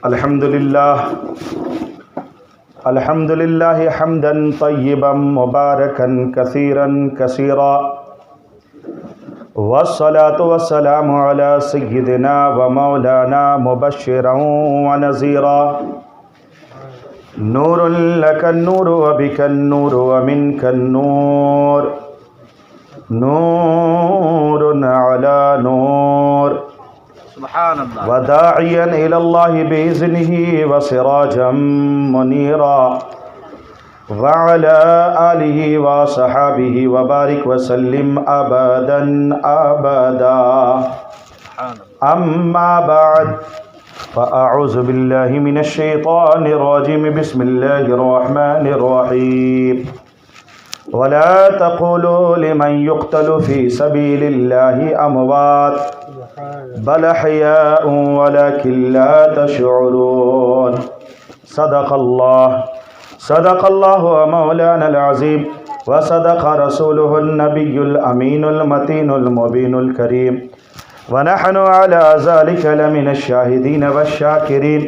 الحمدللہ حمدا طیبا مبارکا کثیرا کثیرا والصلاة والسلام علی سیدنا و مولانا مبشرا و نذیرا نور لک النور و بک النور و منک النور نور علی نور وداعیا الی اللہ بإذنہ وسراجا منیرا وعلى آلہ وصحابہ وبارک وسلم ابدا ابدا اما بعد فاعوذ باللہ من الشیطان الرجیم بسم اللہ الرحمن الرحیم ولا تقولوا لمن يقتل في سبيل الله اموات بل احياء ولكن لا تشعرون صدق الله مولانا العظيم وصدق رسوله النبي الأمين المتين المبين الكريم ونحن على ذلك لمن الشاهدين والشاكرين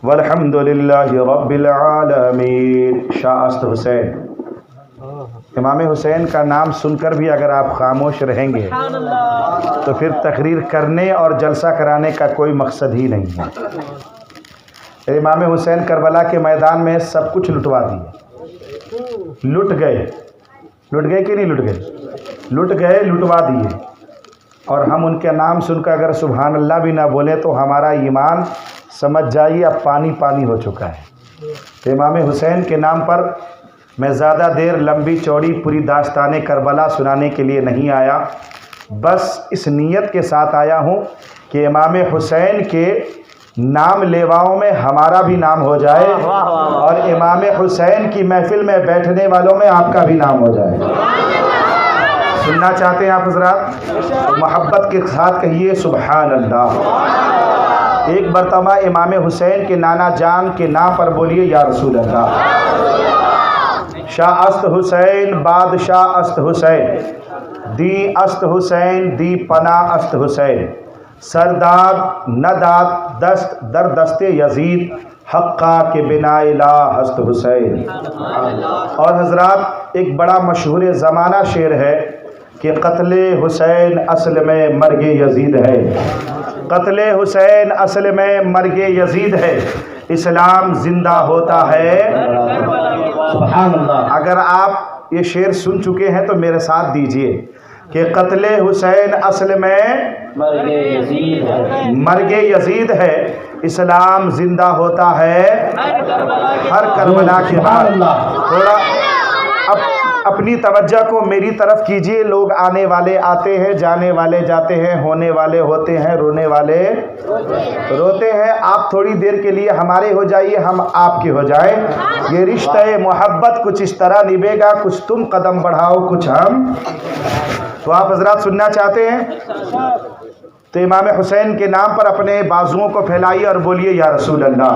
والحمد لله رب العالمين. شاہ است حسین. امام حسین کا نام سن کر بھی اگر آپ خاموش رہیں گے تو پھر تقریر کرنے اور جلسہ کرانے کا کوئی مقصد ہی نہیں ہے. امام حسین کربلا کے میدان میں سب کچھ لٹوا دیے. لٹ گئے کہ نہیں لٹ گئے؟ لٹ گئے، لٹوا دیے. اور ہم ان کے نام سن کر اگر سبحان اللہ بھی نہ بولیں تو ہمارا ایمان سمجھ جائیے اب پانی پانی ہو چکا ہے. تو امام حسین کے نام پر میں زیادہ دیر لمبی چوڑی پوری داستان کربلا سنانے کے لیے نہیں آیا، بس اس نیت کے ساتھ آیا ہوں کہ امام حسین کے نام لیواؤں میں ہمارا بھی نام ہو جائے اور امام حسین کی محفل میں بیٹھنے والوں میں آپ کا بھی نام ہو جائے. سننا چاہتے ہیں آپ حضرات؟ محبت کے ساتھ کہیے سبحان اللہ. ایک مرتبہ امام حسین کے نانا جان کے نام پر بولیے یا رسول اللہ. شاہ است حسین بادشاہ است حسین دی است حسین دی پناہ است حسین سرداد نداد دست در دست یزید حقا کے بنا الہ است حسین. اور حضرات ایک بڑا مشہور زمانہ شعر ہے کہ قتل حسین اصل میں مرگ یزید ہے. قتل حسین اصل میں مرگ یزید ہے، اسلام زندہ ہوتا ہے. سبحان اللہ. اگر آپ یہ شعر سن چکے ہیں تو میرے ساتھ دیجئے کہ قتل حسین اصل میں مرگ یزید ہے، اسلام زندہ ہوتا ہے ہر کربلا کے بعد. تھوڑا اپنی توجہ کو میری طرف کیجئے. لوگ آنے والے آتے ہیں، جانے والے جاتے ہیں، ہونے والے ہوتے ہیں، رونے والے روتے ہیں. آپ تھوڑی دیر کے لیے ہمارے ہو جائیے، ہم آپ کے ہو جائیں. یہ رشتہ محبت کچھ اس طرح نبھے گا، کچھ تم قدم بڑھاؤ کچھ ہم. تو آپ حضرات سننا چاہتے ہیں تو امام حسین کے نام پر اپنے بازوؤں کو پھیلائیے اور بولیے یا رسول اللہ.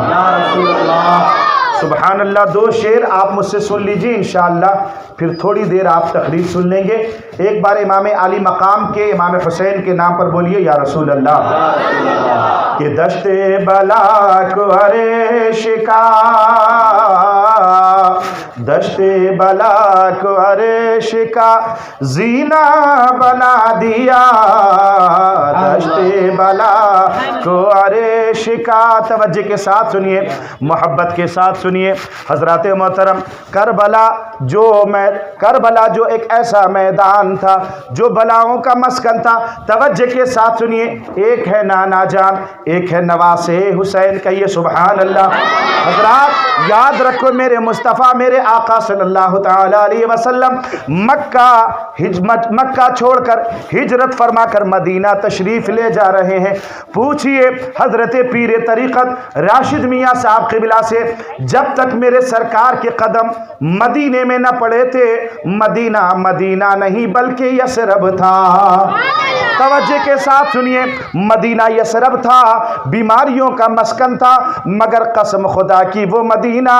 سبحان اللہ. دو شعر آپ مجھ سے سن لیجیے انشاءاللہ، پھر تھوڑی دیر آپ تقریر سن لیں گے. ایک بار امام علی مقام کے امام حسین کے نام پر بولیے یا رسول اللہ. کہ دشت بلا کو عرش کا، دشت بلا کو عرش کا زینہ بنا دیا، دشت بلا کو عرش کا. توجہ کے ساتھ سنیے، محبت کے ساتھ سنیے حضرات محترم. کربلا جو ایک ایسا میدان تھا جو بلاؤں کا مسکن تھا. توجہ کے ساتھ سنیے. ایک ہے نانا جان، ایک ہے نواز حسین. کہیے سبحان اللہ. حضرات یاد رکھو، میرے مصطفیٰ میرے آقا صلی اللہ تعالی علیہ وسلم مکہ چھوڑ کر ہجرت فرما کر مدینہ تشریف لے جا رہے ہیں. پوچھئے حضرت پیر طریقت راشد میاں صاحب قبلہ سے، جب تک میرے سرکار کے قدم مدینے میں نہ پڑے تھے، مدینہ مدینہ نہیں بلکہ یثرب تھا. توجہ کے ساتھ سنیے، مدینہ یثرب تھا، بیماریوں کا مسکن تھا، مگر قسم خدا کی وہ مدینہ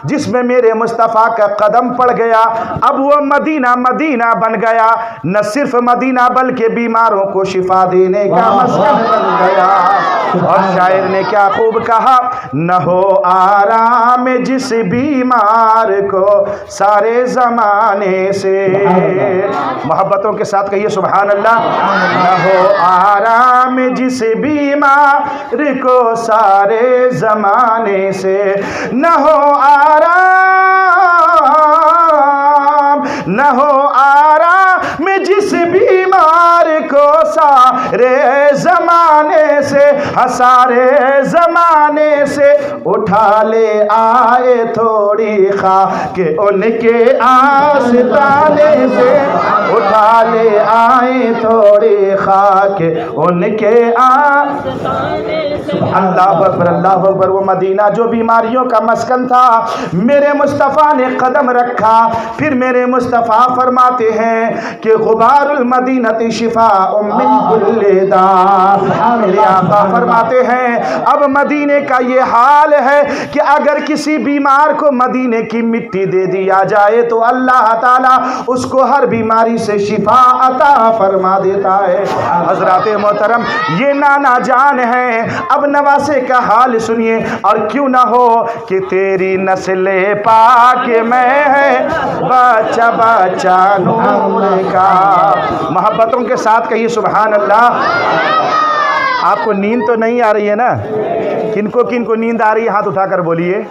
جس میں میرے مصطفیٰ کا قدم پڑ گیا، اب وہ مدینہ مدینہ بن گیا، نہ صرف مدینہ بلکہ بیماروں کو شفا دینے کا مسکن بن گیا۔ اور شاعر نے کیا خوب کہا، نہ ہو آرام جس بیمار کو سارے زمانے سے، محبتوں کے ساتھ کہیے سبحان اللہ، نہ ہو آرام جس بیمار کو سارے زمانے سے، نہ ہو آرام، نہ ہو آرام جس بیمار کو سارے زمانے سے، سارے زمانے سے، اٹھا لے آئے تھوڑی خواہ کہ ان کے آستانے سے، اٹھا لے آئے تھوڑی خواہ کہ ان کے آستانے سے۔ اللہ اکبر اللہ اکبر۔ وہ مدینہ جو بیماریوں کا مسکن تھا، میرے مصطفیٰ نے قدم رکھا، پھر میرے مصطفیٰ فرماتے ہیں کہ غبار المدینہ شفاء من کل داء، میرے آقا فرماتے ہیں اب مدینے کا یہ حال ہے کہ اگر کسی بیمار کو مدینے کی مٹی دے دیا جائے تو اللہ تعالیٰ اس کو ہر بیماری سے شفا عطا فرما دیتا ہے۔ حضرات محترم، یہ نانا جان ہیں، اب نواسے کا حال سنیے، اور کیوں نہ ہو کہ تیری نسل پاک میں ہے بچہ بچہ نور کا۔ محبتوں کے ساتھ کہیے سبحان اللہ۔ آپ کو نیند تو نہیں آ رہی ہے نا؟ کن کو نیند آ رہی ہے ہاتھ اٹھا کر بولیے۔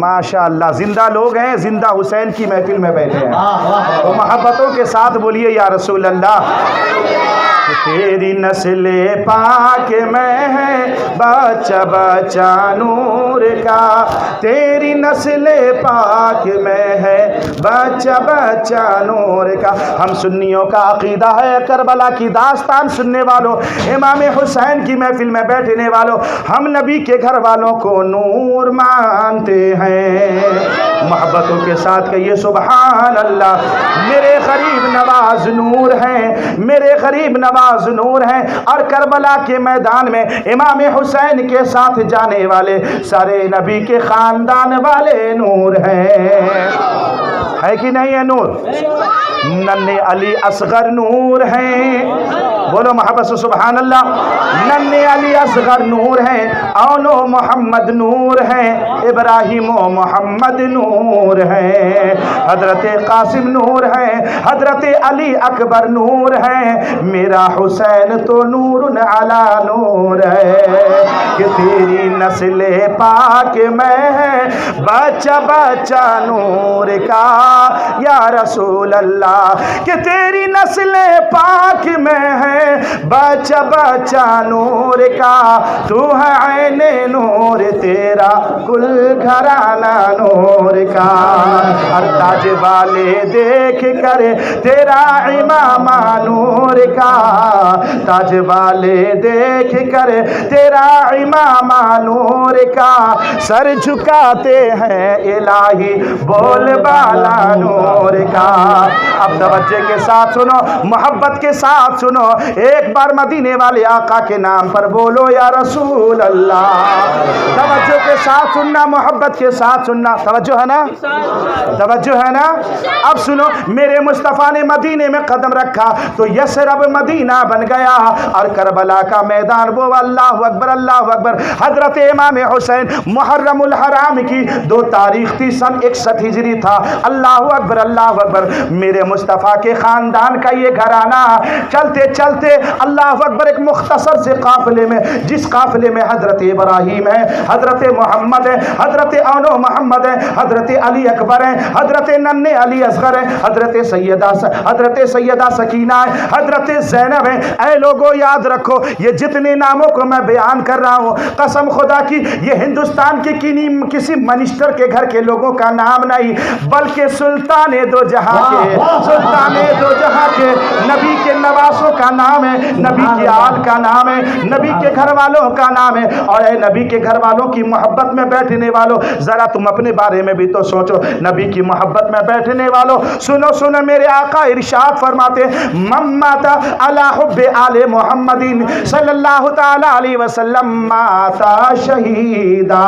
ماشاء اللہ، زندہ لوگ ہیں، زندہ حسین کی محفل میں بیٹھے ہیں، تو محبتوں کے ساتھ بولیے یا رسول اللہ۔ تیری نسل پاک میں ہے بچہ بچہ نور کا، تیری نسل پاک میں ہے بچہ بچہ نور کا۔ ہم سنیوں کا عقیدہ ہے، کربلا کی داستان سننے والوں، امام حسین کی محفل میں بیٹھنے والوں، ہم نبی کے گھر والوں کو نور مانتے ہیں۔ محبتوں کے ساتھ کہیے سبحان اللہ۔ میرے غریب نواز نور ہیں، میرے غریب نواز نور ہیں، اور کربلا کے میدان میں امام حسین کے ساتھ جانے والے سارے نبی کے خاندان والے نور ہیں، ہے کہ نہیں ہے نور؟ ننھے علی اصغر نور ہیں، بولو محبت سے سبحان اللہ۔ ننھے علی اصغر نور ہیں، اون و محمد نور ہیں، ابراہیم و محمد نور ہیں، حضرت قاسم نور ہیں، حضرت علی اکبر نور ہیں، میرا حسین تو نور علی نور ہے، کہ تیری نسل پاک میں ہے بچہ بچہ نور کا یا رسول اللہ، کہ تیری نسل پاک میں ہے بچہ بچہ نور کا، تو ہے عین نور تیرا کل گھرانہ نور کا، ہر تاج والے دیکھ کر تیرا امامہ نور کا، تاج والے دیکھ کر تیرا امامہ نور کا، سر جھکاتے ہیں الہی بول بالا نور کا۔ اب توجہ کے ساتھ سنو، محبت کے ساتھ سنو، ایک بار مدینے والے آقا کے نام پر بولو یا رسول اللہ۔ توجہ کے ساتھ سننا، محبت کے ساتھ سننا، توجہ ہے نا؟ توجہ ہے نا؟ اب سنو، میرے مصطفیٰ نے مدینے میں قدم رکھا تو یثرب مدینہ بن گیا، اور کربلا کا میدان وہ اللہ اکبر اللہ اکبر۔ حضرت امام حسین محرم الحرام کی 2 تاریخ تھی، سن 61 ہجری تھا، اللہ اکبر اللہ اکبر۔ میرے مصطفیٰ کے خاندان کا یہ گھرانہ چلتے چلتے اللہ اکبر ایک مختصر سے قافلے میں، جس قافلے میں حضرت ابراہیم ہے، حضرت محمد ہے، حضرت اون و محمد ہے، حضرت علی اکبر ہے، حضرت ننھے علی اصغر ہے، حضرت سیدہ سکینہ ہے، حضرت زینب ہے۔ اے لوگوں یاد رکھو، یہ جتنے ناموں کو میں بیان کر رہا ہوں، قسم خدا کی یہ ہندوستان کے کسی منسٹر کے گھر کے لوگوں کا نام نہیں، بلکہ سلطان دو جہاں کے نبی کے نواسوں کا نام ہے، نبی کی آل کا نام ہے، نبی کے گھر والوں کا نام ہے۔ اور اے نبی کے گھر والوں کی محبت میں بیٹھنے والوں، ذرا تم اپنے بارے میں بھی تو سوچو۔ نبی کی محبت میں بیٹھنے والوں سنو سنو، میرے آقا ارشاد فرماتے ہیں من مات علی حب آل محمد صلی اللہ تعالی علیہ وسلم مات شہیدا،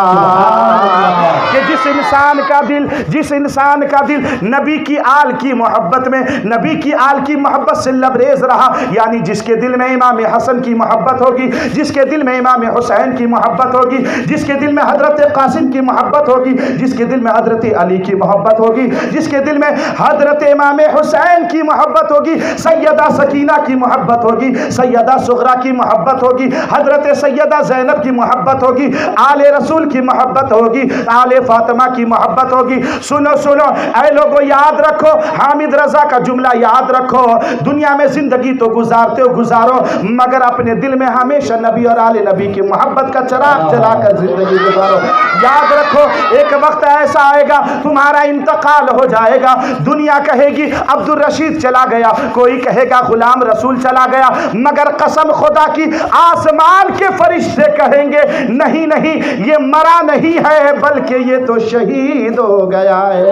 کہ جس انسان کا دل نبی کی آل کی محبت میں، نبی کی آل کی محبت سے لبریز رہا، یعنی جس کے دل میں امام حسن کی محبت ہوگی، جس کے دل میں امام حسین کی محبت ہوگی، جس کے دل میں حضرت قاسم کی محبت ہوگی، جس کے دل میں حضرت علی کی محبت ہوگی، جس کے دل میں حضرت امام حسین کی محبت ہوگی، سیدہ سکینہ کی محبت ہوگی، سیدہ صغرا کی محبت ہوگی، حضرت سیدہ زینب کی محبت ہوگی، آل رسول کی محبت ہوگی، آل فاطمہ کی محبت ہوگی۔ سنو سنو اے لوگو، یاد رکھو، حامد رضا کا جملہ یاد رکھو، دنیا میں زندگی تو گزارتے ہو گزارو، مگر اپنے دل میں ہمیشہ نبی اور آل نبی کی محبت کا چراغ جلا کر زندگی گزارو۔ یاد رکھو ایک وقت ایسا آئے گا تمہارا انتقال ہو جائے گا، دنیا کہے گی عبد الرشید چلا گیا، کوئی کہے گا غلام رسول چلا گیا، مگر قسم خدا کی آسمان کے فرشتے کہیں گے نہیں نہیں، یہ مرا نہیں ہے بلکہ یہ تو شہید ہو گیا ہے۔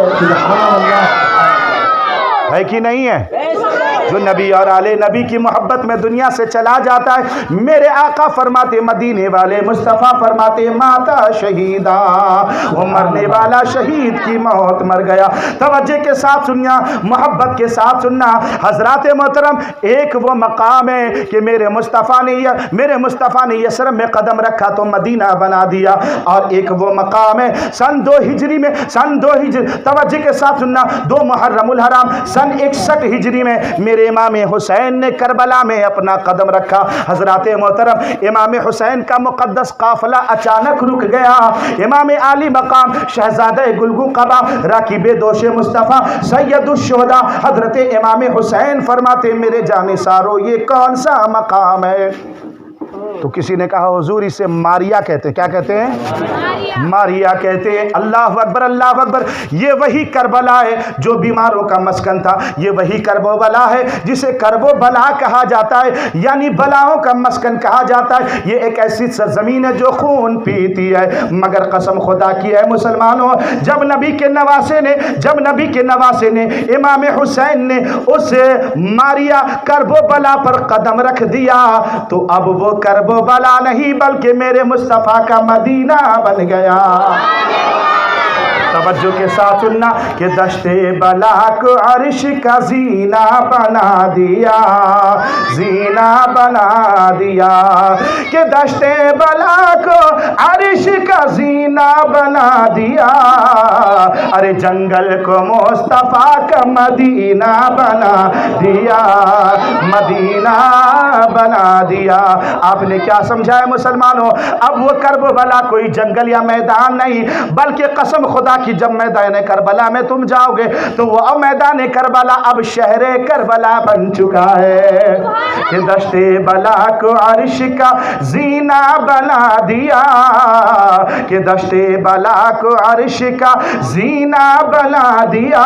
ہے کہ نہیں ہے؟ جو نبی اور آل نبی کی محبت میں دنیا سے چلا جاتا ہے، میرے آقا فرماتے، مدینے والے مصطفیٰ فرماتے ماتا شہیدہ، وہ مرنے والا شہید کی موت مر گیا۔ توجہ کے ساتھ سننا، محبت کے ساتھ سننا حضرات محترم، ایک وہ مقام ہے کہ میرے مصطفیٰ نے یثرب میں قدم رکھا تو مدینہ بنا دیا، اور ایک وہ مقام ہے سن 2 ہجری میں، توجہ کے ساتھ سننا، 2 محرم الحرام سن 61 ہجری میں میرے امام حسین نے کربلا میں اپنا قدم رکھا۔ حضرات محترم، امام حسین کا مقدس قافلہ اچانک رک گیا۔ امام عالی مقام شہزادہ گلگوں قبا راکب دوش مصطفیٰ سید الشہداء حضرت امام حسین فرماتے میرے جانثارو یہ کون سا مقام ہے؟ تو کسی نے کہا حضور اسے ماریا کہتے ہیں۔ کیا کہتے ہیں؟ ماریا کہتے ہیں۔ اللہ اکبر اللہ اکبر۔ یہ وہی کربلا ہے جو بیماروں کا مسکن تھا، یہ وہی کرب و بلا ہے جسے کرب و بلا کہا جاتا ہے، یعنی بلاؤں کا مسکن کہا جاتا ہے۔ یہ ایک ایسی سرزمین ہے جو خون پیتی ہے، مگر قسم خدا کی ہے مسلمانوں، جب نبی کے نواسے نے امام حسین نے اس ماریا کرب و بلا پر قدم رکھ دیا تو اب وہ کرب و بلا نہیں بلکہ میرے مصطفیٰ کا مدینہ بن گیا۔ توجہ کے ساتھ سننا کہ دشت بلا کو عرش کا زینہ بنا دیا، زینہ بنا دیا، کہ دشت بلا کو عرش کا زینہ بنا دیا، ارے جنگل کو مصطفیٰ کا مدینہ بنا دیا، مدینہ بنا دیا۔ آپ نے کیا سمجھا ہے مسلمانوں؟ اب وہ کرب و بلا کوئی جنگل یا میدان نہیں، بلکہ قسم خدا کی جب میدان کربلا میں تم جاؤ گے تو وہ میدان کربلا اب شہر کربلا بن چکا ہے، کہ دشت بلا کو عرش کا زینہ بنا دیا، کہ دشت بلا کو عرش کا زینہ بنا دیا،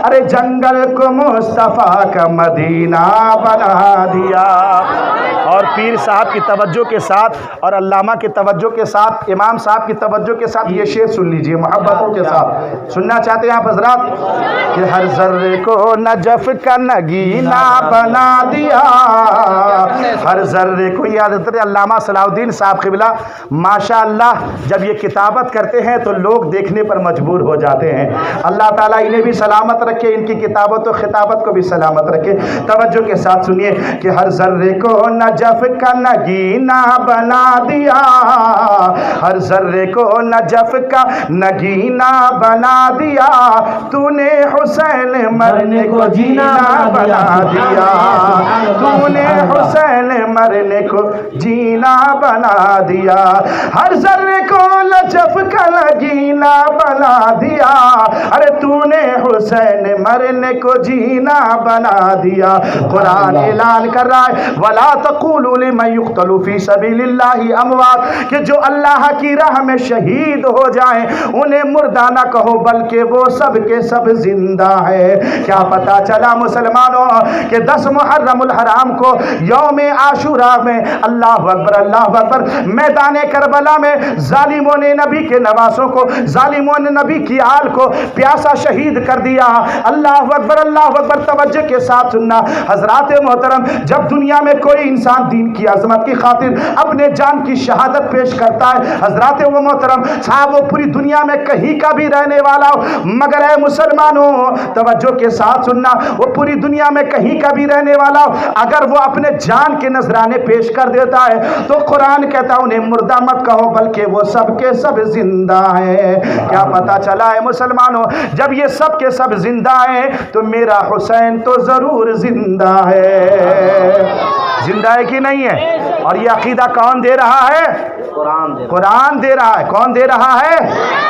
ارے جنگل کو مصطفیٰ کا مدینہ بنا دیا۔ اور پیر صاحب کی توجہ کے ساتھ اور علامہ کی توجہ کے ساتھ، امام صاحب کی توجہ کے ساتھ یہ شعر سن لیجئے محبتوں کے ساتھ۔ سننا چاہتے ہیں آپ حضرات؟ کہ ہر ذرے کو نجف کا نگینہ بنا دیا، ہر ذرے کو، یہ حضرت علامہ صلاح الدین صاحب قبلہ ماشاء اللہ جب یہ کتابت کرتے ہیں تو لوگ دیکھنے پر مجبور ہو جاتے ہیں۔ اللہ تعالیٰ انہیں بھی سلامت رکھے، ان کی کتابت و خطابت کو بھی سلامت رکھے۔ توجہ کے ساتھ سنیے کہ ہر ذرے کو نجف کا نگینہ بنا دیا، ہر ذرے کو نجف کا نگینہ بنا دیا، تو نے حسین مرنے کو جینا بنا دیا، تو نے حسین مرنے کو جینا بنا دیا، ہر ذرے کو نجف کا نگینہ بنا دیا، ارے تو نے حسین مرنے کو جینا بنا دیا۔ قرآن اعلان کر رہا ہے وَلَا تَقُولُوا لِمَن يُقْتَلُ فِي سَبِيلِ اللَّهِ أَمْوَاتٌ، کہ جو اللہ کی راہ میں شہید ہو جائیں انہیں مردہ نہ کہو بلکہ وہ سب کے سب زندہ ہے۔ کیا پتا چلا مسلمانوں کہ 10 محرم الحرام کو یوم عاشوراء میں اللہ اکبر اللہ اکبر میدان کربلا میں ظالموں نے نبی کے نواسوں کو، ظالموں نے نبی کی آل کو پیاسا شہید کر دیا۔ اللہ اکبر اللہ اکبر، توجہ کے ساتھ سننا حضرات محترم، جب دنیا میں کوئی انسان دین کی عظمت کی خاطر اپنے جان کی شہادت پیش کرتا ہے حضرات وہ محترم، صاحب وہ پوری دنیا میں کہیں کا بھی رہنے والا ہو، مگر اے مسلمانوں توجہ کے ساتھ سننا، وہ پوری دنیا میں کہیں کا بھی رہنے والا ہو اگر وہ اپنے جان کے نذرانے پیش کر دیتا ہے تو قرآن کہتا ہے انہیں مردہ مت کہو بلکہ وہ سب کے سب زندہ ہیں۔ کیا پتا چلا ہے مسلمانوں، جب یہ سب کے سب زندہ ہیں تو میرا حسین تو ضرور زندہ ہے۔ زندہ ہے کہ نہیں ہے؟ اور یہ عقیدہ کون دے رہا ہے؟ قرآن دے رہا ہے۔ کون دے رہا ہے؟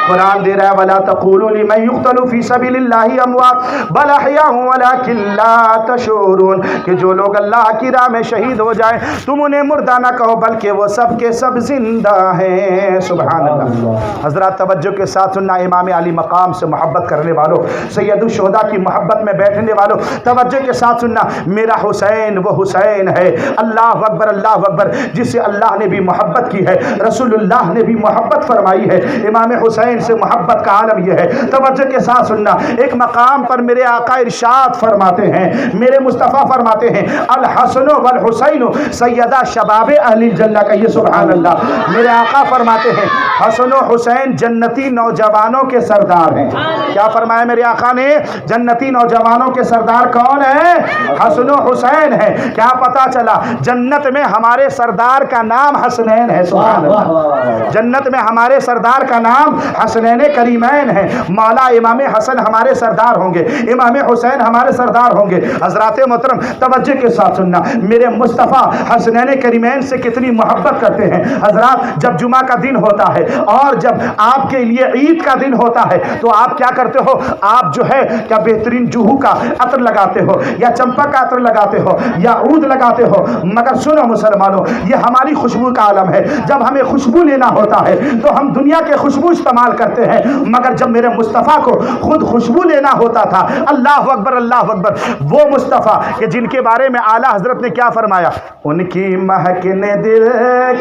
قرآن دے رہا ہے وَلَا تَقُولُوا لِمَن يُقْتَلُ فِي سَبِيلِ اللَّهِ أَمْوَاتٌ بَلْ أَحْيَاءٌ وَلَٰكِن لَّا تَشْعُرُونَ، کہ جو لوگ اللہ کی راہ میں شہید ہو جائیں تم انہیں مردہ نہ کہو بلکہ وہ سب کے سب زندہ ہیں۔ سبحان اللہ۔ حضرات توجہ کے ساتھ سننا، امام علی مقام سے محبت کرنے والوں، سید الشہداء کی محبت میں بیٹھنے والوں توجہ کے ساتھ سننا، میرا حسین وہ حسین ہے اللہ اکبر اللہ اکبر جس سے اللہ نے بھی محبت کی ہے، رسول اللہ نے بھی محبت فرمائی ہے۔ امام حسین سے محبت کا عالم یہ ہے، توجہ کے ساتھ سننا، ایک مقام پر میرے آقا ارشاد فرماتے ہیں، میرے مصطفیٰ فرماتے ہیں الحسن والحسین سیدہ شباب اہل الجنہ، کہیے سبحان اللہ۔ میرے آقا فرماتے ہیں حسن و حسین جنتی نوجوانوں کے سردار ہیں۔ کیا فرمایا میرے آقا نے؟ جنتی نوجوانوں کے سردار کون ہیں؟ حسن و حسین ہیں۔ کیا پتا چلا جنت میں ہمارے سردار کا نام حسنین ہے۔ سبحان اللہ۔ جنت میں ہمارے سردار کا نام حسنین کریمین ہے۔ مولا امام حسن ہمارے سردار ہوں گے، امام حسین ہمارے سردار ہوں گے۔ حضرات محترم توجہ کے ساتھ سننا، میرے مصطفیٰ حسنین کریمین سے کتنی محبت کرتے ہیں۔ حضرات جب جمعہ کا دن ہوتا ہے اور جب آپ کے لیے عید کا دن ہوتا ہے تو آپ کیا کرتے ہو؟ آپ جو ہے کیا بہترین جوہو کا عطر لگاتے ہو یا چمپا کا عطر لگاتے ہو یا عود لگاتے ہو، مگر سنو مسلمانوں یہ ہماری خوشبو کا عالم ہے۔ جب ہمیں خوشبو لینا ہوتا ہے تو ہم دنیا کے خوشبو استعمال کرتے ہیں، مگر جب میرے مصطفیٰ کو خود خوشبو لینا ہوتا تھا، اللہ اکبر اللہ اکبر، وہ مصطفیٰ کہ جن کے بارے میں اعلیٰ حضرت نے کیا فرمایا، ان کی مہک نے دل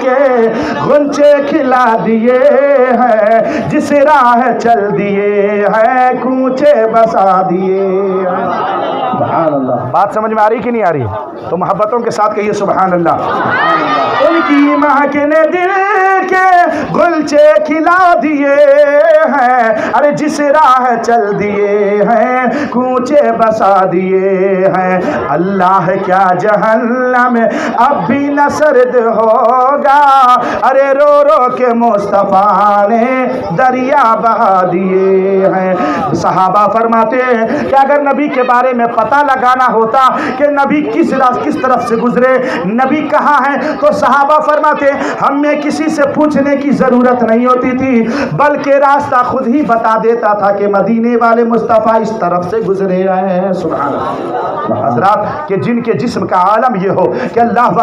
کے غنچے کھلا دیے ہیں، جس راہ چل دیے ہیں کوچے بسا دیے ہیں۔ سبحان اللہ۔ بات سمجھ میں آ رہی کہ نہیں آ رہی؟ تو محبتوں کے ساتھ کہیے سبحان اللہ۔ ان کی مہک نے دل کے گلچے کھلا دیے ہیں، ارے جس راہ چل دیے ہیں کوچے بسا دیے ہیں۔ اللہ کیا جہنم اب بھی نہ سرد ہوگا، ارے رو رو کے مصطفیٰ نے دریا بہا دیے ہیں۔ صحابہ فرماتے ہیں کہ اگر نبی کے بارے میں پتہ لگانا ہوتا کہ نبی کس طرف سے گزرے، نبی کہاں ہیں، تو صحابہ فرماتے ہیں ہمیں کسی سے پوچھنے کی ضرورت نہیں ہوتی تھی بلکہ راستہ خود ہی بتا دیتا تھا کہ مدینے والے مصطفیٰ اس طرف سے گزرے ہیں۔ سبحان اللہ۔ حضرات کہ جن کے جسم کا عالم یہ ہو کہ اللہ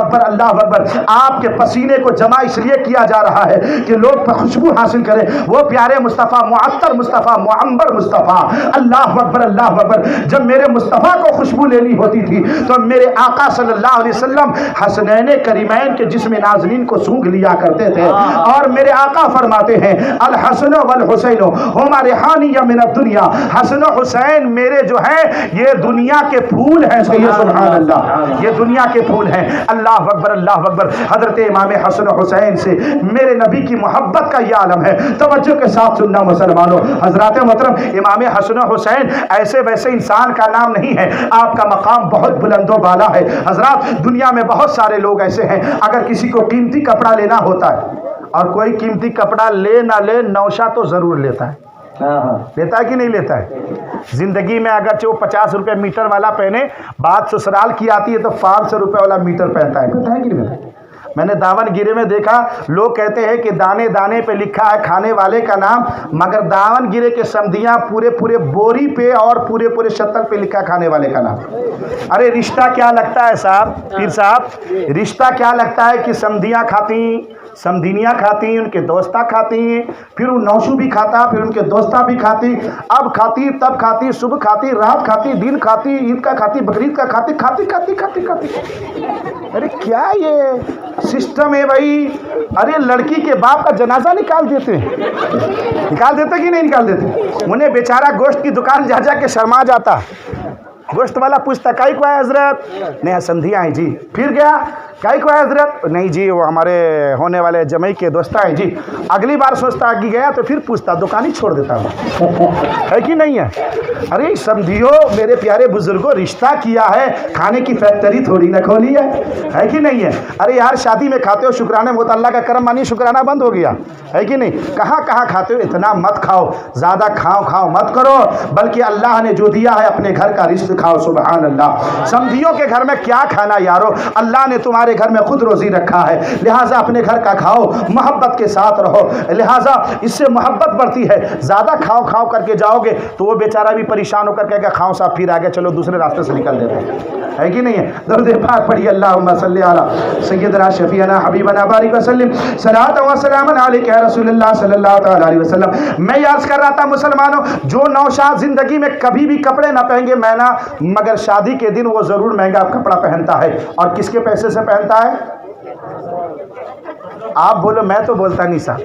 اکبر آپ کے پسینے کو جمع اس لیے کیا جا رہا ہے کہ لوگ خوشبو حاصل کریں، وہ پیارے مصطفیٰ، معطر مصطفیٰ، معمبر مصطفیٰ، اللہ اکبر۔ جب میرے مصطفیٰ کو خوشبو لینی ہوتی تھی تو میرے آقا صلی اللہ علیہ وسلم حسنین کریمین کے جسم نازنین کو سونگھ لیا کرتے تھے، اور میرے آقا فرماتے ہیں الحسن والحسین ہما ریحانی من الدنیا، حسن و حسین میرے جو ہیں یہ دنیا کے پھول ہیں۔ سبحان اللہ، یہ دنیا کے پھول ہیں۔ اللہ اکبر۔ حضرت امام حسن و حسین سے میرے نبی کی محبت کا یہ عالم ہے۔ توجہ کے ساتھ سننا مسلمانوں، حضرات محترم امام حسن و حسین ایسے ویسے انسان کا نام نہیں ہے، آپ کا مقام بہت بلند و بالا ہے۔ حضرات دنیا میں بہت سارے لوگ ایسے ہیں، اگر کسی کو قیمتی کپڑا لینا ہوتا ہے اور کوئی قیمتی کپڑا لے نہ لے نوشہ تو ضرور لیتا ہے۔ لیتا ہے کہ نہیں لیتا ہے؟ زندگی میں اگرچہ وہ 50 روپے میٹر والا پہنے، بات سسرال کی آتی ہے تو 500 روپے والا میٹر پہنتا ہے، پتہ ہے کہ نہیں؟ میں نے داون گیرے میں دیکھا لوگ کہتے ہیں کہ دانے دانے پہ لکھا ہے کھانے والے کا نام، مگر داون گیرے کے سمدھیاں پورے بوری پہ اور پورے شتل پہ لکھا ہے کھانے والے کا نام۔ ارے رشتہ کیا لگتا ہے صاحب، پیر صاحب، رشتہ کیا لگتا ہے کہ سمدھیاں کھاتی، سمدھینیاں کھاتی، ان کے دوستہ کھاتی ہیں، پھر وہ نوشو بھی کھاتا، پھر ان کے دوستہ بھی کھاتی، اب کھاتی تب کھاتی، صبح کھاتی رات کھاتی دن کھاتی، عید کا کھاتی بقرعید کا کھاتی۔ ارے کیا یہ سسٹم ہے بھائی؟ ارے لڑکی کے باپ کا جنازہ نکال دیتے کہ نہیں نکال دیتے؟ انہیں بیچارہ گوشت کی دکان جا کے شرما جاتا، گوشت والا پوچھتا کائی کو ہے حضرت؟ نہیں سمدھی آئیں جی۔ پھر گیا کائی کو ہے حضرت؟ نہیں جی وہ ہمارے ہونے والے جمعی کے دوستہ ہیں جی۔ اگلی بار سوچتا کہ گیا تو پھر پوچھتا، دکان ہی چھوڑ دیتا ہوں، ہے کہ نہیں ہے؟ ارے سمدھیو میرے پیارے بزرگوں، رشتہ کیا ہے، کھانے کی فیکٹری تھوڑی نہ کھولی ہے کہ نہیں ہے؟ ارے یار شادی میں کھاتے ہو شکرانے وہ تو اللہ کا کرم مانی شکرانہ بند ہو گیا، ہے کہ نہیں؟ کہاں کھاتے ہو؟ اتنا مت کھاؤ، زیادہ کھاؤ مت کرو، بلکہ اللہ نے جو دیا ہے اپنے گھر کا رزق کھاؤ، سبحان اللہ۔ سمدھیوں کے گھر میں کیا کھانا یارو، اللہ نے تمہارے گھر میں خود روزی رکھا ہے، لہٰذا اپنے گھر کا کھاؤ، محبت کے ساتھ رہو، لہٰذا اس سے محبت بڑھتی ہے۔ زیادہ کھاؤ کر کے جاؤ گے تو وہ بیچارہ بھی پریشان ہو کر کہے گا کھاؤ صاحب پھر آگے چلو دوسرے راستے سے نکل دیتے ہیں، ہے کہ نہیں ہے؟ درود پاک پڑھیے، اللہم صلی علی سیدنا شفیعنا حبیبنا بارک وسلم، صلاۃ و سلام علیک یا رسول اللہ صلی اللہ تعالی علیہ وسلم۔ میں عرض کر رہا تھا مسلمانوں، جو نوشاد زندگی میں کبھی بھی کپڑے نہ پہن گے مہنگا، مگر شادی کے دن وہ ضرور مہنگا کپڑا پہنتا ہے، اور کس کے پیسے سے پہنتا ہے؟ آپ بولو، میں تو بولتا نہیں صاحب،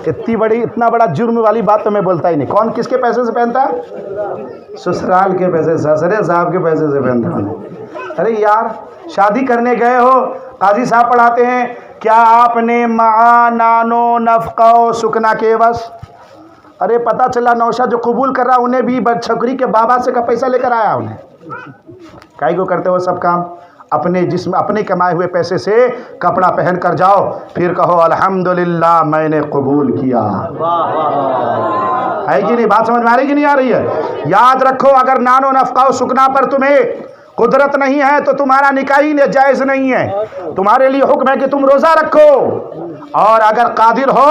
اتنا بڑا جرم والی بات تو میں بولتا ہی نہیں۔ کون کس کے پیسے سے پہنتا ہے؟ سسرال کے پیسے سے، سسرے صاحب کے پیسے سے پہنتا ہے۔ ارے یار شادی کرنے گئے ہو، قاضی صاحب پڑھاتے ہیں کیا آپ نے معا نانو نفقہ و سکنا کے بس؟ ارے پتہ چلا نوشا جو قبول کر رہا انہیں بھی چھکری کے بابا سے کا پیسہ لے کر آیا، انہیں کائی کو کرتے ہو سب کام؟ اپنے جسم اپنے کمائے ہوئے پیسے سے کپڑا پہن کر جاؤ، پھر کہو الحمدللہ میں نے قبول کیا، ہے کہ نہیں؟ بات سمجھ میں آ رہی کہ نہیں آ رہی ہے؟ یاد رکھو اگر نانو نفقہ و سکنا پر تمہیں قدرت نہیں ہے تو تمہارا نکاح ہی جائز نہیں ہے، تمہارے لیے حکم ہے کہ تم روزہ رکھو، اور اگر قادر ہو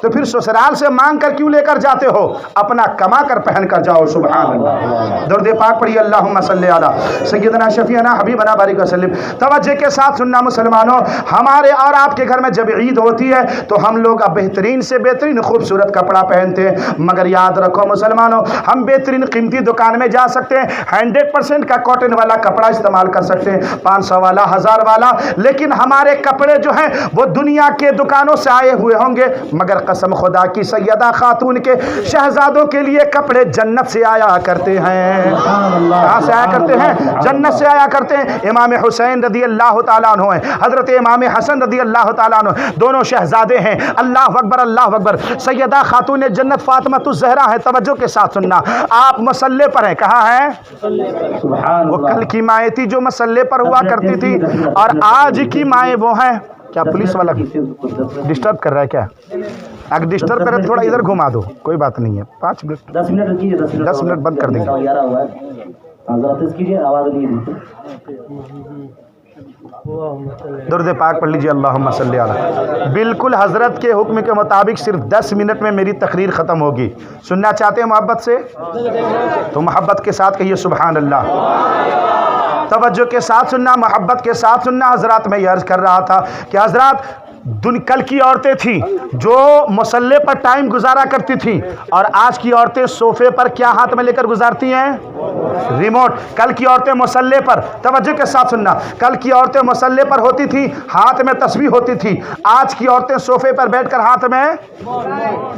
تو پھر سسرال سے مانگ کر کیوں لے کر جاتے ہو؟ اپنا کما کر پہن کر جاؤ، سبحان اللہ۔ درود پاک پڑھیے، اللہم صلی علی سیدنا شفیعنا حبیبنا بارک وسلم۔ توجہ کے ساتھ سننا مسلمانوں، ہمارے اور آپ کے گھر میں جب عید ہوتی ہے تو ہم لوگ اب بہترین سے بہترین خوبصورت کپڑا پہنتے ہیں، مگر یاد رکھو مسلمانوں، ہم بہترین قیمتی دکان میں جا سکتے ہیں، 100% کا کاٹن والا کپڑا استعمال کر سکتے ہیں، 500 والا 1000 والا، لیکن ہمارے کپڑے جو ہیں وہ دنیا کے دکانوں سے آئے ہوئے ہوں گے، مگر قسم خدا کی سیدہ خاتون کے شہزادوں کے لیے کپڑے جنت سے آیا کرتے ہیں۔ کہاں سے آیا کرتے ہیں؟ جنت سے آیا کرتے ہیں۔ امام حسین رضی اللہ تعالیٰ عنہ ہیں، حضرت امام حسن رضی اللہ تعالیٰ عنہ، دونوں شہزادے ہیں۔ اللہ اکبر اللہ اکبر۔ سیدہ خاتون جنت فاطمہ الزہرا ہے، توجہ کے ساتھ سننا، آپ مسلح پر ہیں، کہاں ہیں؟ وہ کل کی مائیں تھی جو مسلح پر ہوا کرتی تھی، اور آج کی مائیں وہ ہیں۔ کیا پولیس والا ڈسٹرب کر رہا ہے کیا؟ اگر ڈسٹرب کرے تھوڑا ادھر گھما دو، کوئی بات نہیں ہے، 5 منٹ 10 منٹ بند کر دیں گے۔ درود پاک پڑھ لیجیے، اللہم صلی علی۔ بالکل حضرت کے حکم کے مطابق صرف 10 منٹ میں میری تقریر ختم ہوگی۔ سننا چاہتے ہیں محبت سے تو محبت کے ساتھ کہیے سبحان اللہ۔ توجہ کے ساتھ سننا، محبت کے ساتھ سننا۔ حضرات میں یہ عرض کر رہا تھا کہ حضرات کل کی عورتیں تھیں جو مسلح پر ٹائم گزارا کرتی تھیں، اور آج کی عورتیں صوفے پر کیا ہاتھ میں لے کر گزارتی ہیں؟ ریموٹ۔ کل کی عورتیں مسلح پر، توجہ کے ساتھ سننا، کل کی عورتیں مسلح پر ہوتی تھی، ہاتھ میں تسبیح ہوتی تھی، آج کی عورتیں صوفے پر بیٹھ کر ہاتھ میں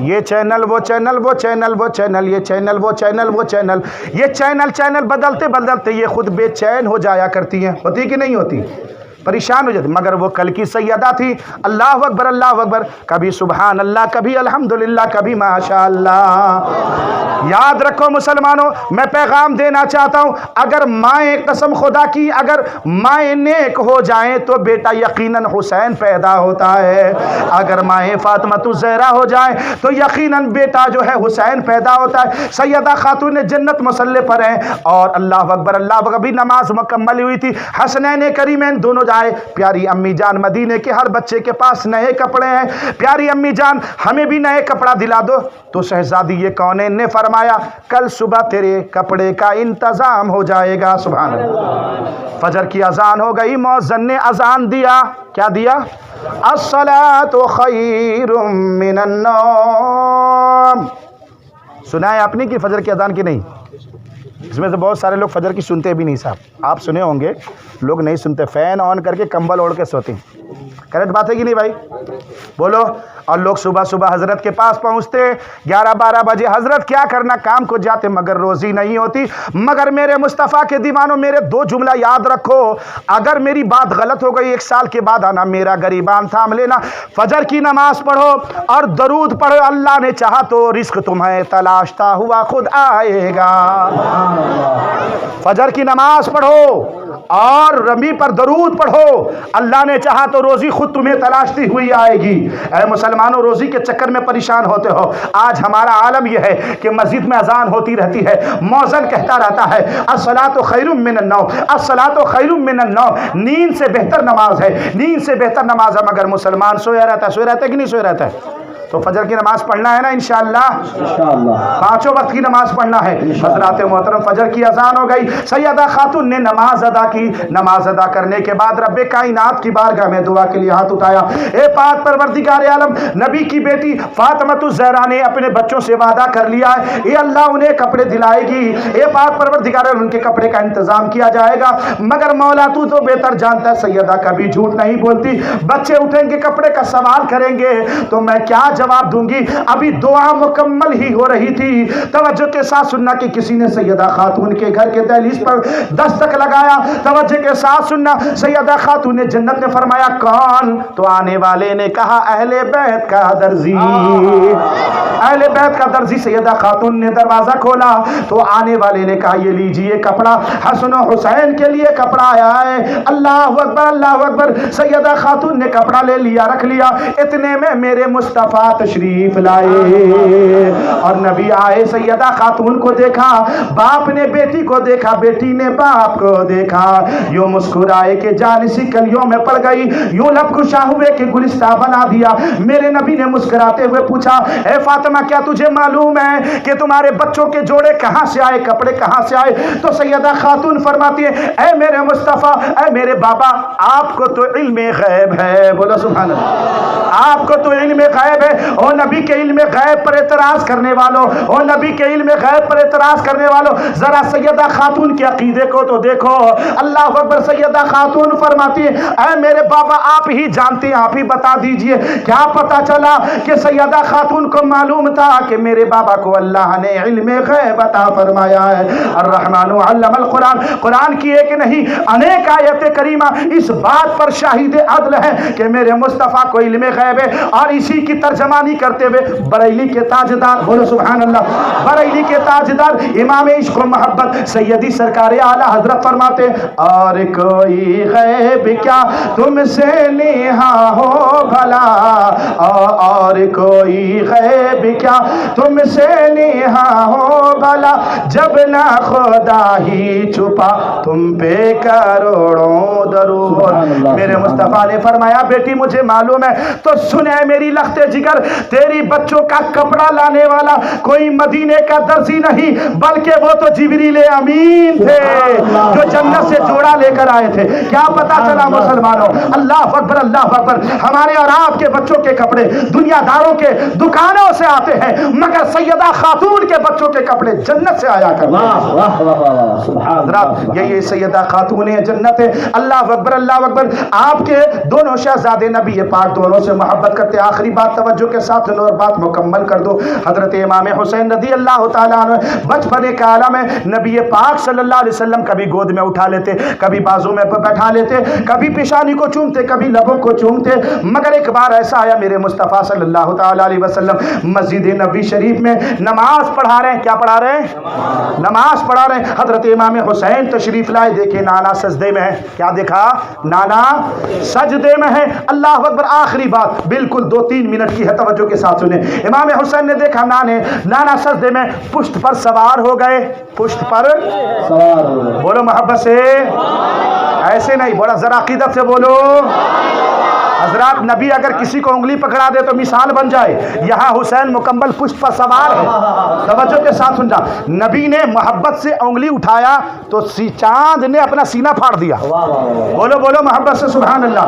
یہ چینل وہ چینل وہ چینل وہ چینل یہ چینل وہ چینل وہ چینل، یہ چینل بدلتے بدلتے یہ خود بے چین ہو جایا کرتی ہیں۔ ہوتی کہ نہیں ہوتی؟ پریشان ہو جاتی، مگر وہ کل کی سیدہ تھی، اللہ اکبر اللہ اکبر، کبھی سبحان اللہ، کبھی الحمدللہ، کبھی ماشاء اللہ۔ یاد رکھو مسلمانوں، میں پیغام دینا چاہتا ہوں، اگر مائیں قسم خدا کی اگر مائیں نیک ہو جائیں تو بیٹا یقیناً حسین پیدا ہوتا ہے، اگر مائیں فاطمہ الزہرا ہو جائیں تو یقیناً بیٹا جو ہے حسین پیدا ہوتا ہے۔ سیدہ خاتون جنت مسلح پر ہیں، اور اللہ اکبر اللہ اکبر، ابھی نماز مکمل ہوئی تھی، حسنین کریمین دونوں آئے پیاری امی جان مدینے کے ہر بچے کے پاس نئے کپڑے ہیں، پیاری امی جان ہمیں بھی نئے کپڑا دلا دو۔ تو شہزادی یہ کونین نے فرمایا کل صبح تیرے کپڑے کا انتظام ہو جائے گا۔ سبحان اللہ۔ فجر کی اذان ہو گئی، مؤذن نے اذان دیا، کیا دیا؟ الصلاۃ خیر من النوم۔ سنا ہے آپ نے کہ فجر کی اذان کی نہیں؟ اس میں سے بہت سارے لوگ فجر کی سنتے بھی نہیں صاحب، آپ سنے ہوں گے، لوگ نہیں سنتے، فین آن کر کے کمبل اوڑھ کے سوتے ہیں۔ کریکٹ بات ہے کہ نہیں بھائی؟ بولو۔ اور لوگ صبح صبح حضرت کے پاس پہنچتے 11-12 بجے، حضرت کیا کرنا، کام کو جاتے مگر روزی نہیں ہوتی۔ مگر میرے مصطفیٰ کے دیوانوں، میرے 2 جملہ یاد رکھو، اگر میری بات غلط ہو گئی 1 سال کے بعد آنا، میرا گریبان تھام لینا، فجر کی نماز پڑھو اور درود پڑھو، اللہ نے چاہا تو رزق تمہیں تلاشتا ہوا خود آئے گا۔ فجر کی نماز پڑھو اور ربی پر درود پڑھو، اللہ نے چاہا تو روزی خود تمہیں تلاشتی ہوئی آئے گی۔ اے مسلمانوں، روزی کے چکر میں پریشان ہوتے ہو، آج ہمارا عالم یہ ہے کہ مسجد میں اذان ہوتی رہتی ہے، مؤذن کہتا رہتا ہے الصلاۃ خیر من النوم، الصلاۃ خیر من النوم، نیند سے بہتر نماز ہے، نیند سے بہتر نماز ہے، مگر مسلمان سویا رہتا ہے کہ نہیں سویا رہتا ہے؟ تو فجر کی نماز پڑھنا ہے نا انشاءاللہ، 5 وقت کی نماز پڑھنا ہے۔ حضرات محترم، فجر کی اذان ہو گئی، سیدہ خاتون نے نماز ادا کی، نماز ادا کرنے کے بعد رب کائنات کی بارگاہ میں دعا کے لیے ہاتھ اٹھایا، اے پاک پروردگار عالم، نبی کی بیٹی فاطمہ الزہرا نے اپنے بچوں سے وعدہ کر لیا ہے، اے اللہ انہیں کپڑے دلائے گی، اے پاک پروردگار ان کے کپڑے کا انتظام کیا جائے گا، مگر مولا تو بہتر جانتا ہے، سیدہ کبھی جھوٹ نہیں بولتی، بچے اٹھیں گے کپڑے کا سوال کریں گے تو میں کیا جواب دوں گی؟ ابھی دعا مکمل ہی ہو رہی تھی، توجہ کے ساتھ سننا کہ کسی نے سیدہ خاتون کے گھر کے دہلیز پر دستک لگایا، توجہ کے ساتھ سننا، سیدہ خاتون جنت نے فرمایا کون؟ تو آنے والے نے کہا اہل بیت کا درزی، اہل بیت کا درزی۔ سیدہ خاتون نے دروازہ کھولا تو آنے والے نے کہا یہ لیجئے کپڑا، حسن و حسین کے لیے کپڑا آیا ہے۔ اللہ اکبر، اللہ اکبر۔ سیدہ خاتون نے کپڑا لے لیا، رکھ لیا، اتنے میں میرے مصطفیٰ تشریف لائے اور نبی آئے، سیدہ خاتون کو دیکھا، باپ نے بیٹی کو دیکھا، بیٹی نے باپ کو دیکھا، یوں مسکرائے کہ جان اسی کلیوں میں پڑ گئی، یوں لب کشا ہوئے کہ گلستہ بنا دیا۔ میرے نبی نے مسکراتے ہوئے پوچھا اے فاطمہ کیا تجھے معلوم ہے کہ تمہارے بچوں کے جوڑے کہاں سے آئے، کپڑے کہاں سے آئے؟ تو سیدہ خاتون فرماتی ہے اے میرے مصطفیٰ، اے میرے بابا، آپ کو تو علم غیب ہے، بولو سبحان اللہ، آپ کو تو علم غیب ہے۔ او نبی کے علم غیب پر اعتراض کرنے والوں، او نبی کے علم غیب پر اعتراض کرنے والوں، ذرا سیدہ خاتون کے عقیدے کو تو دیکھو۔ اللہ اکبر۔ سیدہ خاتون فرماتی ہے اے میرے بابا آپ ہی جانتے ہیں، آپ ہی بتا دیجئے کیا پتا چلا کہ سیدہ خاتون کو معلوم تھا کہ میرے بابا کو اللہ نے علم غیب عطا فرمایا ہے۔ الرحمن علم القرآن، قرآن کی ایک نہیں انیک آیت کریمہ اس بات پر شاہد عدل ہے کہ میرے مصطفیٰ کو علم غیب ہے، اور اسی کی ترجمانی کرتے ہوئے بریلی کے تاجدار، بولو سبحان اللہ، بریلی کے تاجدار امام عشق و محبت سیدی سرکار اعلیٰ حضرت فرماتے اور کوئی غیب کیا تم سے نیہا ہو بھلا، اور کوئی غیب کیا تم سے نیہا ہو بھلا، جب نہ خدا ہی چھپا تم پہ کروڑوں درود۔ میرے مصطفیٰ نے فرمایا بیٹی مجھے معلوم ہے، تو سنے میری لخت جگر، تیری بچوں کا کپڑا لانے والا کوئی مدینے کا درزی نہیں، بلکہ وہ تو جبریل امین تھے جو جنت سے جوڑا لے کر آئے تھے۔ کیا پتا چلا مسلمانوں؟ اللہ اکبر، اللہ اکبر۔ ہمارے اور آپ کے بچوں کے کپڑے دنیا داروں کے دکانوں سے آتے ہیں، مگر سیدہ خاتون کے بچوں کے کپڑے جنت سے آیا کرتے ہیں۔ حضرات یہ سیدہ خاتون جنت ہے۔ اللہ اکبر، اللہ اکبر۔ آپ کے دونوں شہزادے نبی پاک دونوں سے محبت کرتے۔ آخری بات توجہ کے ساتھ اور بات مکمل کر دو، حضرت امام حسین رضی اللہ تعالیٰ عنہ بچپنے کا عالم ہے، نبی پاک صلی اللہ علیہ وسلم کبھی گود میں اٹھا لیتے، کبھی بازو میں بیٹھا لیتے، کبھی پیشانی کو چومتے، کبھی لبوں کو چومتے، مگر ایک بار ایسا آیا میرے مصطفیٰ صلی اللہ تعالیٰ علیہ وسلم مسجد نبی شریف شریف میں نماز پڑھا رہے ہیں. کیا پڑھا رہے ہیں؟ نماز پڑھا رہے ہیں. حضرت امام حسین تشریف لائے. دیکھیں نانا سجدے میں ہے. کیا دیکھا؟ نانا سجدے میں ہے. اللہ اکبر. آخری بات بالکل 2-3 منٹ کی ہے, توجہ کے ساتھ سنیں. امام حسین نے دیکھا نانا سجدے میں پشت پر سوار ہو گئے. پشت پر سوار ہو گئے. بولو محبت سے, ایسے نہیں بولا, ذرا عقیدت سے بولو. حضرات نبی اگر کسی کو انگلی پکڑا دے تو مثال بن جائے. یہاں حسین مکمل پشت پر سوار ہے. توجہ کے ساتھ سننا. نبی نے محبت سے انگلی اٹھایا تو چاند نے اپنا سینہ پھاڑ دیا. بولو بولو محبت سے سبحان اللہ.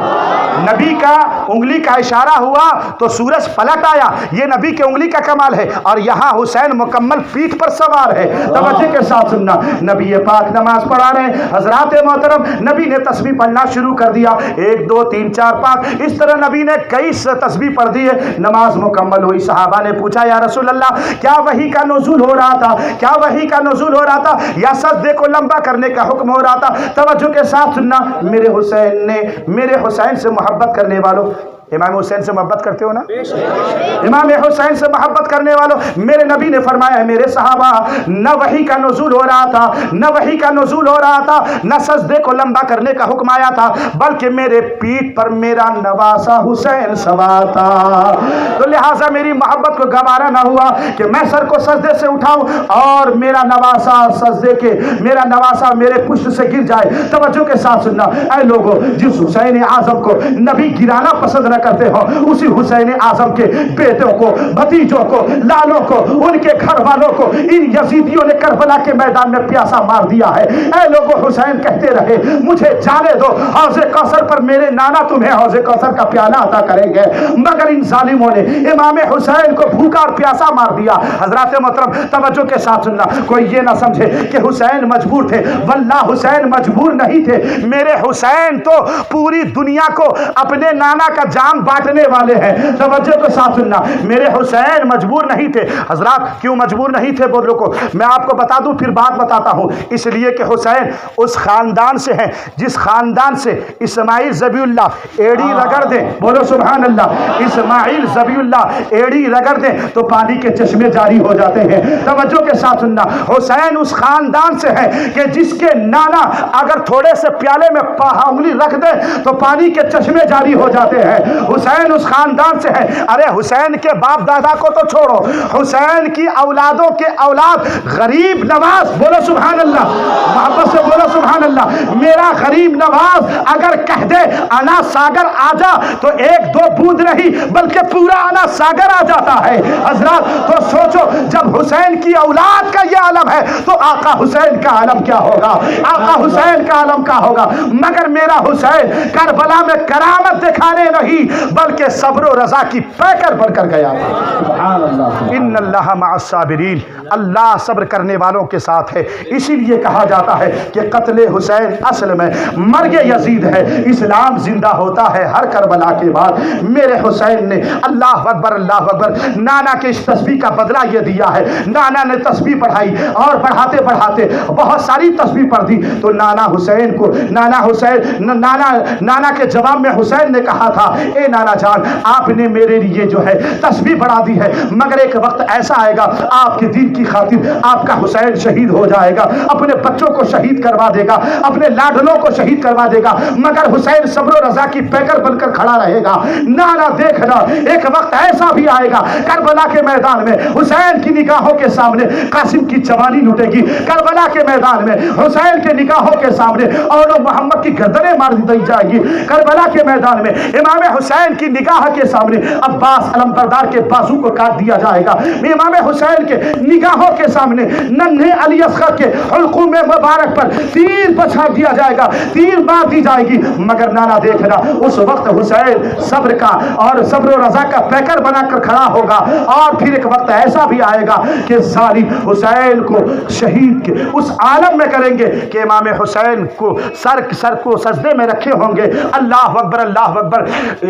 نبی کا انگلی کا اشارہ ہوا تو سورج پلٹ آیا. یہ نبی کے انگلی کا کمال ہے. اور یہاں حسین مکمل پیٹھ پر سوار ہے. توجہ کے ساتھ سننا. نبی پاک نماز پڑھا رہے ہیں. حضرات محترم نبی نے تسبیح پڑھنا شروع کر دیا. 1 2 3 4 5 اس طرح نبی نے کئی تسبیح پڑھ دی ہے. نماز مکمل ہوئی. صحابہ نے پوچھا یا رسول اللہ کیا وحی کا نزول ہو رہا تھا؟ کیا وحی کا نزول ہو رہا تھا یا سجدے کو لمبا کرنے کا حکم ہو رہا تھا؟ توجہ کے ساتھ سننا. میرے حسین سے محبت کرنے والوں, امام حسین سے محبت کرتے ہو نا؟ امام حسین سے محبت کرنے والوں, میرے نبی نے فرمایا ہے میرے صحابہ نہ وحی کا نزول ہو رہا تھا, نہ وحی کا نزول ہو رہا تھا, نہ سجدے کو لمبا کرنے کا حکم آیا تھا, بلکہ میرے پیٹھ پر میرا نواسا حسین سوار تھا. تو لہٰذا میری محبت کو گوارا نہ ہوا کہ میں سر کو سجدے سے اٹھاؤں اور میرا نواسا میرے پشت سے گر جائے. توجہ کے ساتھ سننا. اے لوگوں, جس حسین اعظم کو نبی گرانا پسند نہ کرتے ہو, اسی حسین اعظم کے بیٹوں کو, بھتیجوں کو, لالوں کو, ان کے گھر والوں کو ان یزیدیوں نے کربلا کے میدان میں پیاسا مار دیا ہے. اے لوگوں, حسین کہتے رہے مجھے جانے دو, حوض کوثر پر میرے نانا تمہیں حوض کوثر کا پیالہ عطا کریں گے. مگر ان ظالموں نے امام حسین کو بھوکا اور پیاسا مار دیا. حضرات محترم توجہ کے ساتھ سننا. کوئی یہ نہ سمجھے کہ حسین مجبور تھے. واللہ حسین مجبور نہیں تھے. میرے حسین تو پوری دنیا کو اپنے نانا کا جام بانٹنے والے ہیں. توجہ کے ساتھ سننا. میرے حسین مجبور نہیں تھے. حضرات کیوں مجبور نہیں تھے بولو کو میں آپ کو بتا دوں, پھر بات بتاتا ہوں. اس لیے کہ حسین اس خاندان سے ہیں جس خاندان سے اسماعیل ذبیح اللہ ایڑی رگڑ دیں. بولو سبحان اللہ. اسماعیل ذبیح اللہ ایڑی رگڑ دیں تو پانی کے چشمے جاری ہو جاتے ہیں. توجہ کے ساتھ سننا. حسین اس خاندان سے ہے کہ جس کے نانا اگر تھوڑے سے پیالے میں انگلی رکھ دے تو پانی کے چشمے جاری ہو جاتے ہیں. حسین اس خاندان سے ہے. ارے حسین کے باپ دادا کو تو چھوڑو, حسین کی اولادوں کے اولاد غریب نواز, بولو سبحان اللہ, محبت سے بولو سبحان اللہ. میرا غریب نواز اگر کہہ دے انا ساگر آ جا تو 1-2 بوند نہیں بلکہ پورا انا ساگر آ جاتا ہے. حضرات تو سوچو جب حسین کی اولاد کا یہ عالم ہے تو آقا حسین کا عالم کیا ہوگا, آقا حسین کا عالم کیا ہوگا. مگر میرا حسین کربلا میں کرامت دکھانے نہیں بلکہ صبر و رضا کی پیکر بن کر گیا. ان اللہ مع الصابرین, اللہ صبر کرنے والوں کے ساتھ ہے. اسی لیے کہا جاتا ہے کہ قتل حسین اصل میں مرگ یزید ہے. اسلام زندہ ہوتا ہے ہر کربلا کے بعد. میرے حسین نے اللہ اکبر اللہ اکبر نانا کے اس تسبیح کا بدلہ یہ دیا ہے. نانا نے تسبیح پڑھائی اور پڑھاتے پڑھاتے بہت ساری تسبیح پڑھ دی تو نانا کے جواب میں حسین نے کہا تھا اے نانا جان آپ نے میرے لیے جو ہے تسبیح بڑھا دی ہے, مگر ایک وقت ایسا آئے گا آپ کے دین کی خاطر آپ کا حسین شہید ہو جائے گا, اپنے بچوں کو شہید کروا دے گا, اپنے لاڈلوں کو شہید کروا دے گا, مگر حسین صبر و رضا کی پیکر بن کر کھڑا رہے گا. نانا دیکھنا ایک وقت ایسا بھی آئے گا کربلا کے میدان میں حسین کی نگاہوں کے سامنے قاسم کی جوانی لٹے گی. کربلا کے میدان میں حسین کے نگاہوں کے سامنے اور محمد کی گردنیں مار دی جائے گی. کربلا کے میدان میں امام حسین کی نگاہ کے سامنے عباس علمبردار کے بازو کو کاٹ دیا جائے گا. امام حسین کے نگاہوں کے سامنے ننھے علی اصغر کے حلقوم مبارک پر تیر بچھا دیا جائے گا, تیر مار دی جائے گی. مگر نانا دیکھنا اس وقت حسین صبر کا اور صبر و رضا کا پیکر بنا کر کھڑا ہوگا. اور پھر ایک وقت ایسا بھی آئے گا کہ ظالم حسین کو شہید کے اس عالم میں کریں گے کہ امام حسین کو سر کو سجدے میں رکھے ہوں گے. اللہ اکبر اللہ اکبر.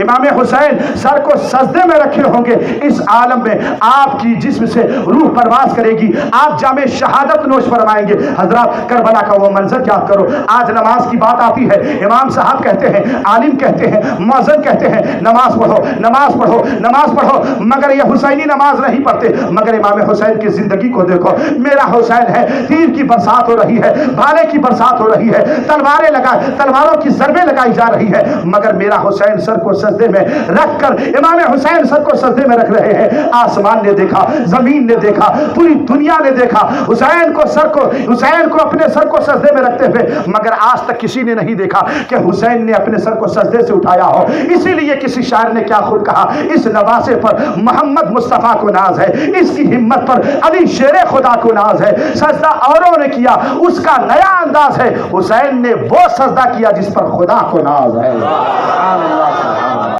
امام حسین سر کو سجدے میں رکھے ہوں گے. اس عالم میں آپ کی جسم سے روح پرواز کرے گی, آپ جام شہادت نوش فرمائیں گے. حضرات کربلا کا وہ منظر یاد کرو. آج نماز کی بات آتی ہے, امام صاحب کہتے ہیں, عالم کہتے ہیں, مؤذن کہتے ہیں نماز پڑھو نماز پڑھو نماز پڑھو, مگر یہ حسینی نماز نہیں پڑھتے مگر امام حسین کی زندگی کو دیکھو. میرا حسین ہے، تیر کی برسات ہو رہی ہے، بھالے کی برسات ہو رہی ہے، تلواروں کی ضربیں لگائی جا رہی ہے، مگر میرا حسین سر کو سجدے میں رکھ کر، امام حسین سر کو سجدے میں رکھ رہے ہیں. آسمان نے دیکھا، زمین نے دیکھا، پوری دنیا نے دیکھا حسین کو اپنے سر کو سجدے میں رکھتے ہوئے، مگر آج تک کسی نے نہیں دیکھا کہ حسین نے اپنے سر کو سجدے سے اٹھایا ہو. اسی لیے کسی شاعر نے کیا خود کہا، اس نواسے پر محمد مصطفیٰ کو ناز ہے، اس کی ہمت پر علی شیر خدا کو ناز ہے. سجدہ اوروں نے کیا، اس کا نیا انداز ہے، حسین نے وہ سجدہ کیا جس پر خدا کو ناز ہے. سبحان اللہ.